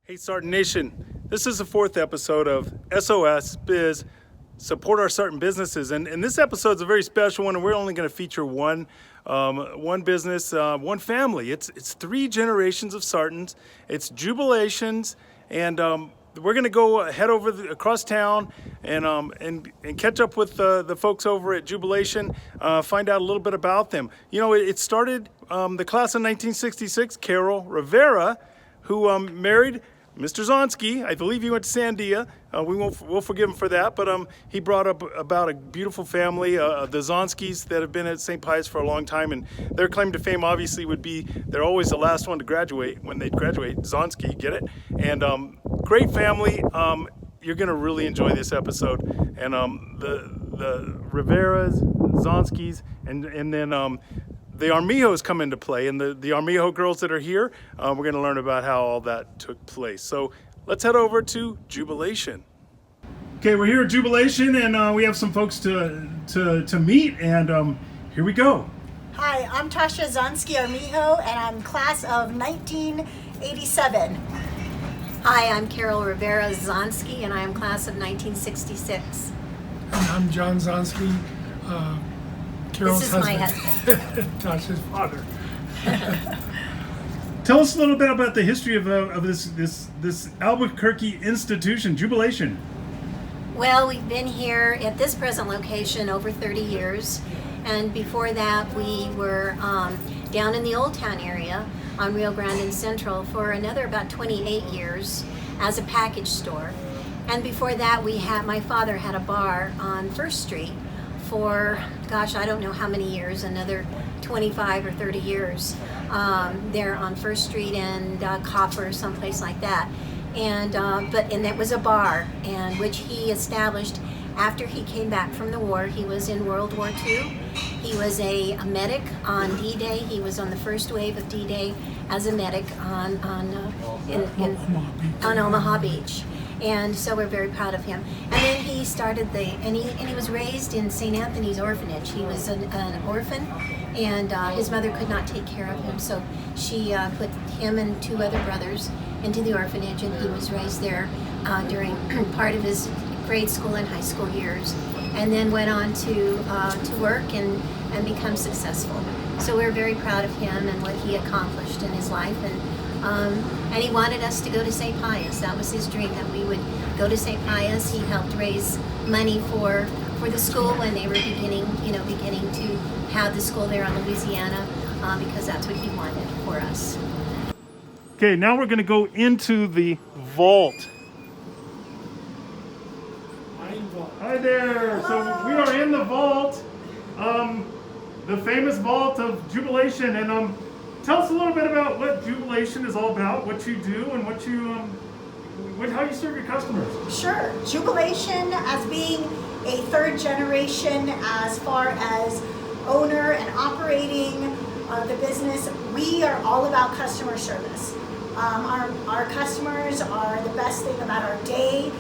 Hey Sartan Nation, this is the fourth episode of SoSB, Support Our Sartan Businesses. And this episode's a very special one, and we're only going to feature one business, one family. It's three generations of Sartans. It's Jubilations, and we're going to go head over across town and catch up with the folks over at Jubilation, find out a little bit about them. You know, it started the class of 1966, Carol Rivera, who married Mr. Zonski. I believe he went to Sandia. We'll forgive him for that, but he brought up about a beautiful family, the Zonskis that have been at St. Pius for a long time, and their claim to fame obviously would be they're always the last one to graduate when they graduate. Zonski, get it? And great family. You're gonna really enjoy this episode, and the Riveras, Zonskis, and then the Armijos come into play, and the Armijo girls that are here, we're going to learn about how all that took place. So let's head over to Jubilation. Okay, we're here at Jubilation, and we have some folks to meet, and here we go. Hi, I'm Tasha Zonski Armijo, and I'm class of 1987. Hi, I'm Carol Rivera Zonski, and I am class of 1966. And I'm John Zonski, Carol's This is my husband. Tasha's father. Tell us a little bit about the history of this Albuquerque institution, Jubilation. Well, we've been here at this present location over 30 years, and before that we were down in the Old Town area on Rio Grande and Central for another about 28 years as a package store. And before that my father had a bar on First Street for, gosh, I don't know how many years, another 25 or 30 years there on First Street and Copper, someplace like that. And that was a bar, and which he established after he came back from the war. He was in World War II. He was a medic on D-Day. He was on the first wave of D-Day as a medic on Omaha Beach. And so we're very proud of him. And then he started he was raised in St. Anthony's orphanage. He was an orphan, and his mother could not take care of him, so she put him and two other brothers into the orphanage, and he was raised there during part of his grade school and high school years, and then went on to work and become successful. So we're very proud of him and what he accomplished in his life, and he wanted us to go to St. Pius. That was his dream, that we would go to St. Pius. He helped raise money for the school when they were beginning to have the school there on Louisiana, because that's what he wanted for us. Okay, now we're going to go into the vault. Hi there. So we are in the vault, the famous vault of Jubilation, and tell us a little bit about what Jubilation is all about, what you do, and how you serve your customers. Sure. Jubilation, as being a third generation as far as owner and operating the business, we are all about customer service. Our customers are the best thing about our day.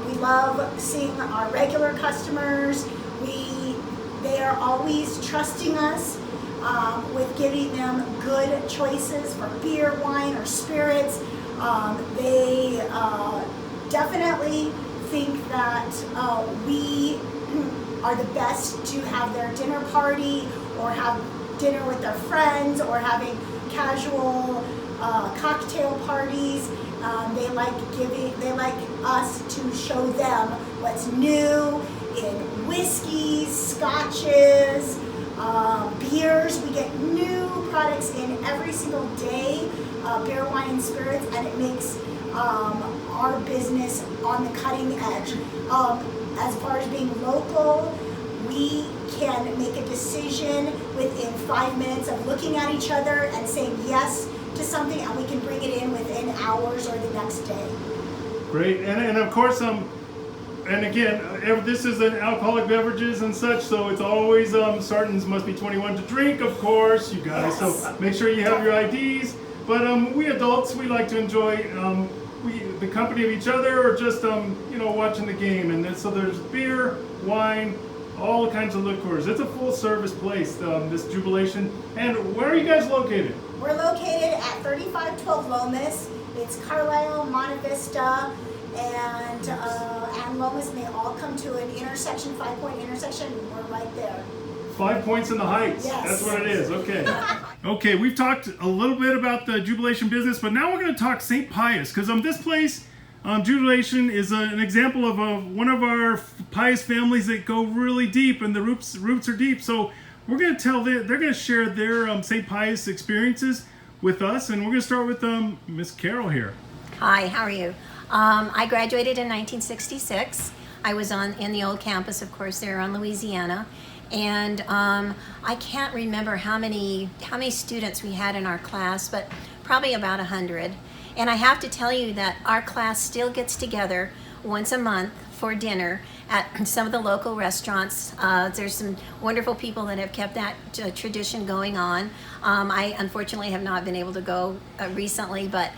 We love seeing our regular customers. They are always trusting us with giving them good choices for beer, wine, or spirits. They definitely think that we are the best to have their dinner party, or have dinner with their friends, or having casual cocktail parties. They like us to show them what's new in whiskeys, scotches, beers. We get new products in every single day, beer, wine, and spirits, and it makes our business on the cutting edge. As far as being local, we can make a decision within 5 minutes of looking at each other and saying yes to something, and we can bring it in within hours or the next day. Great, and of course, and again, this is an alcoholic beverages and such, so it's always Sartans must be 21 to drink, of course, you guys. Yes. So make sure you have your IDs. But we adults, we like to enjoy the company of each other, or just watching the game. And so there's beer, wine, all kinds of liqueurs. It's a full service place, this Jubilation. And where are you guys located? We're located at 3512 Lomas. It's Carlisle, Monte Vista, and Lomas, and they all come to an intersection, 5-point intersection, and we're right there. 5 points in the Heights. Yes. That's what it is. Okay. Okay, we've talked a little bit about the Jubilation business, but now we're going to talk St. Pius, because this place, Jubilation, is an example of one of our Pius families that go really deep, and the roots are deep. So we're going to they're going to share their St. Pius experiences with us, and we're going to start with Miss Carol here. Hi, how are you? I graduated in 1966. I was in the old campus, of course, there on Louisiana. And I can't remember how many students we had in our class, but probably about 100. And I have to tell you that our class still gets together once a month for dinner at some of the local restaurants. There's some wonderful people that have kept that tradition going on. I unfortunately have not been able to go recently, but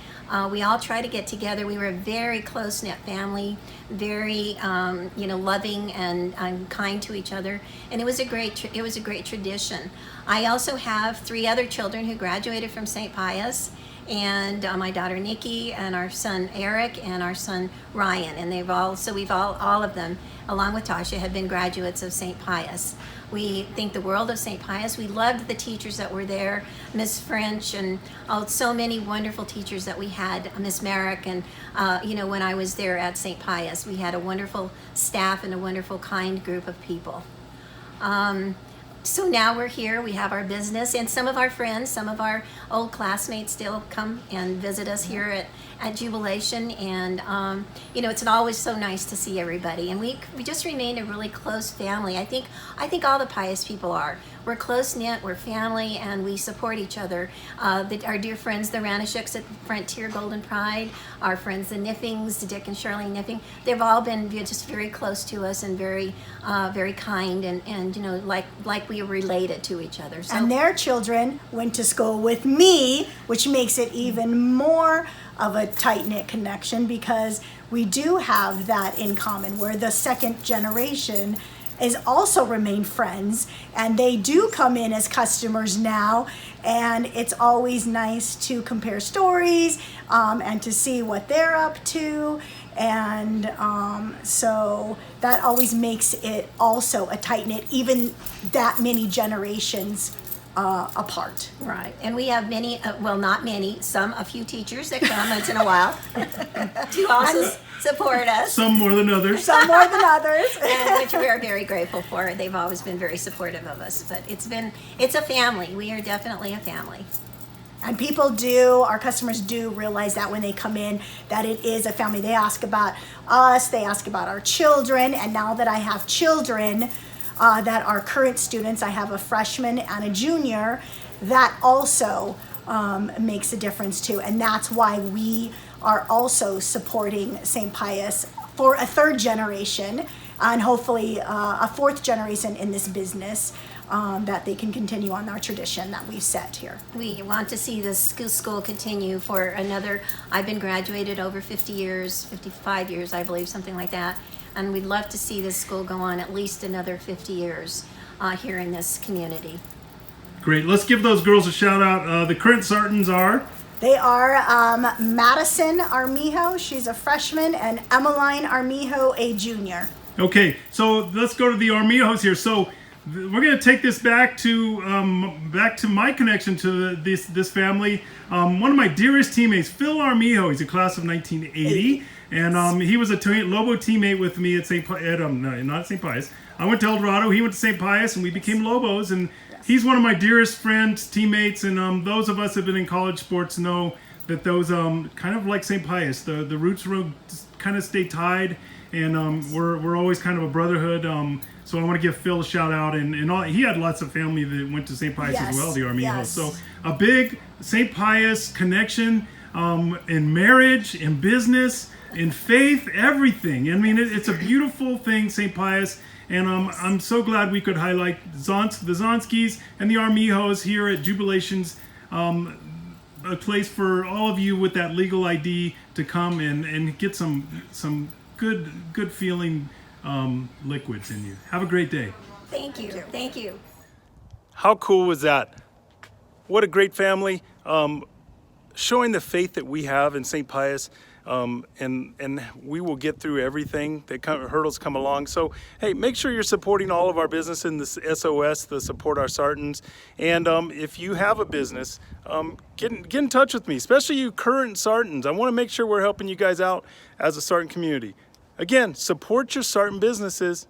we all try to get together. We were a very close-knit family, very loving and kind to each other, and it was a great tradition. I also have 3 other children who graduated from St. Pius, and my daughter Nikki, and our son Eric, and our son Ryan, and we've all of them, along with Tasha, have been graduates of St. Pius. We think the world of St. Pius. We loved the teachers that were there, Miss French, and so many wonderful teachers that we had, Miss Merrick, and when I was there at St. Pius, we had a wonderful staff and a wonderful, kind group of people. So now we're here, we have our business, and some of our friends, some of our old classmates still come and visit us here at Jubilation, and it's always so nice to see everybody, and we just remain a really close family. I think all the Pius people are. We're close-knit, we're family, and we support each other. Our dear friends, the Ranishuks at Frontier Golden Pride, our friends, the Niffings, Dick and Shirley Niffing, they've all been just very close to us and very kind, and like we are related to each other. So. And their children went to school with me, which makes it even more of a tight-knit connection, because we do have that in common, where the second generation is also remain friends, and they do come in as customers now, and it's always nice to compare stories and to see what they're up to, and so that always makes it also a tight-knit, even that many generations apart. Right, and we have many, not many, a few teachers that come once in a while to also support us. Some more than others. Some more than others. And which we are very grateful for. They've always been very supportive of us, but it's a family. We are definitely a family. And our customers do realize that when they come in, that it is a family. They ask about us, they ask about our children, and now that I have children that are current students, I have a freshman and a junior, that also makes a difference too. And that's why we are also supporting St. Pius for a 3rd generation, and hopefully a 4th generation in this business, that they can continue on our tradition that we've set here. We want to see this school continue for another, I've been graduated over 50 years, 55 years, I believe, something like that. And we'd love to see this school go on at least another 50 years here in this community. Great. Let's give those girls a shout out. The current Sartans are? They are Madison Armijo, she's a freshman, and Emmeline Armijo, a junior. Okay, so let's go to the Armijos here. So we're going to take this back to my connection to this family. One of my dearest teammates, Phil Armijo, he's a class of 1980, and he was a Lobo teammate with me at not St. Pius. I went to El Dorado, he went to St. Pius, and we became Lobos, and he's one of my dearest friends, teammates, and those of us who have been in college sports know that those kind of like St. Pius, the roots kind of stay tied, and we're always kind of a brotherhood. So I want to give Phil a shout out, and he had lots of family that went to St. Pius as well, the Armijos. Yes. So a big St. Pius connection in marriage, in business, in faith, everything. I mean, it's a beautiful thing, St. Pius. And I'm so glad we could highlight the Zonskis and the Armijos here at Jubilations, a place for all of you with that legal ID to come and get some good feeling liquids in you. Have a great day. Thank you. Thank you. How cool was that? What a great family. showing the faith that we have in St. Pius. And we will get through everything that hurdles come along. So, hey, make sure you're supporting all of our business in this SOS, the Support Our Sartans. And if you have a business, get in touch with me, especially you current Sartans. I want to make sure we're helping you guys out as a Sartan community. Again, support your Sartan businesses.